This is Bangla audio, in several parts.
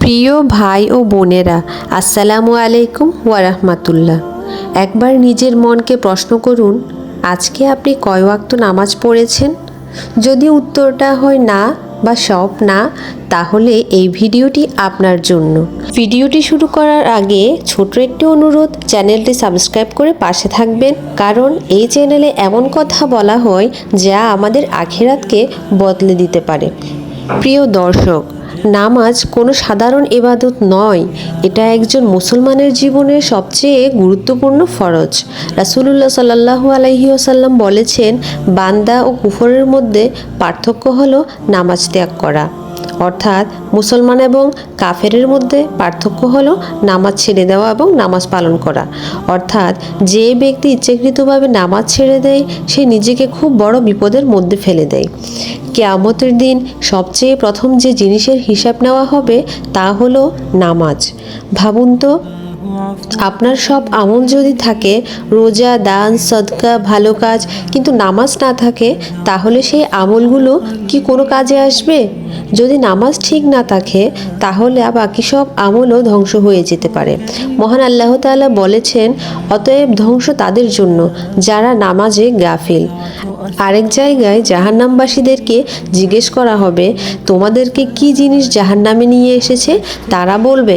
প্রিয় ভাই ও বোনেরা, আসসালামু আলাইকুম ওয়া রাহমাতুল্লাহ। একবার নিজের মনকে প্রশ্ন করুন, আজকে আপনি কয় ওয়াক্ত নামাজ পড়েছেন? যদি উত্তরটা হয় না বা সব না, তাহলে এই ভিডিওটি আপনার জন্য। ভিডিওটি শুরু করার আগে ছোট একটি অনুরোধ, চ্যানেলটি সাবস্ক্রাইব করে পাশে থাকবেন, কারণ এই চ্যানেলে এমন কথা বলা হয় যা আমাদের আখিরাতকে বদলে দিতে পারে। প্রিয় দর্শক, নামাজ কোনো সাধারণ ইবাদত নয়, এটা একজন মুসলমানের জীবনের সবচেয়ে গুরুত্বপূর্ণ ফরজ। রাসূলুল্লাহ সাল্লাল্লাহু আলাইহি ওয়াসাল্লাম বলেছেন, বান্দা ও কুফরের মধ্যে পার্থক্য হলো নামাজ ত্যাগ করা। অর্থাৎ মুসলমান এবং কাফেরের মধ্যে পার্থক্য হলো নামাজ ছেড়ে দেওয়া এবং নামাজ পালন করা। অর্থাৎ যে ব্যক্তি ইচ্ছাকৃতভাবে নামাজ ছেড়ে দেয়, সে নিজেকে খুব বড় বিপদের মধ্যে ফেলে দেয়। কিয়ামতের দিন সবচেয়ে প্রথম যে জিনিসের হিসাব নেওয়া হবে তা হলো নামাজ। ভাবুন তো, আপনার সব আমল যদি থাকে, রোজা, দান, সদকা, ভালো কাজ, কিন্তু নামাজ না থাকে, তাহলে সেই আমলগুলো কি কোনো কাজে আসবে? যদি নামাজ ঠিক না থাকে, তাহলে বাকি সব আমলও ধ্বংস হয়ে যেতে পারে। মহান আল্লাহ তাআলা বলেছেন, অতএব ধ্বংস তাদের জন্য যারা নামাজে গাফিল। আরেক জায়গায় জাহান্নামবাসীদেরকে জিজ্ঞেস করা হবে, তোমাদেরকে কি জিনিস জাহান্নামে নিয়ে এসেছে? তারা বলবে,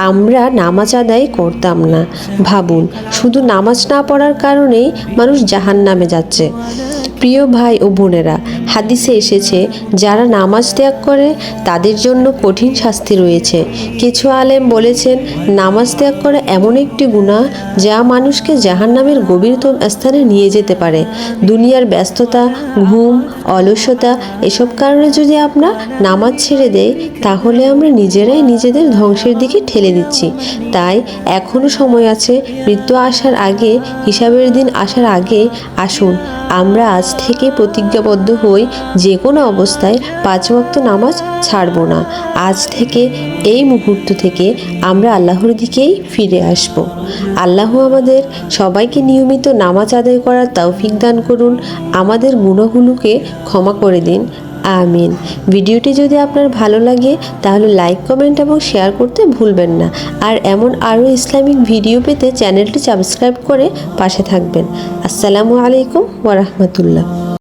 আমরা নামাজ আদায় করতাম না। ভাবুন, শুধু নামাজ না পড়ার কারণেই মানুষ জাহান্নামে যাচ্ছে। প্রিয় ভাই ও বোনেরা, হাদিসে এসেছে, যারা নামাজ ত্যাগ করে তাদের জন্য কঠিন শাস্তি রয়েছে। কিছু আলেম বলেছেন, নামাজ ত্যাগ করা এমন একটি গুনাহ যা মানুষকে জাহান্নামের গভীরতম স্থানে নিয়ে যেতে পারে। দুনিয়ার ব্যস্ততা, ঘুম, অলসতা, এসব কারণে যদি আমরা নামাজ ছেড়ে দেই, তাহলে আমরা নিজেরাই নিজেদের ধ্বংসের দিকে ঠেলে দিচ্ছি। তাই এখনও সময় আছে। মৃত্যু আসার আগে, হিসাবের দিন আসার আগে আসুন আমরা আজ থেকে প্রতিজ্ঞাবদ্ধ হই, যে কোনো অবস্থায় 5 ওয়াক্ত নামাজ ছাড়ব না। আজ থেকে, এই মুহূর্ত থেকে আমরা আল্লাহর দিকেই ফিরে আসব। আল্লাহ আমাদের সবাইকে নিয়মিত নামাজ আদায় করার তৌফিক দান করুন, আমাদের গুনাহগুলোকে ক্ষমা করে দিন। আমিন। ভিডিওটি যদি আপনার ভালো লাগে, তাহলে লাইক, কমেন্ট এবং শেয়ার করতে ভুলবেন না। আর এমন আরও ইসলামিক ভিডিও পেতে চ্যানেলটি সাবস্ক্রাইব করে পাশে থাকবেন। আসসালামু আলাইকুম ওয়া রাহমাতুল্লাহ।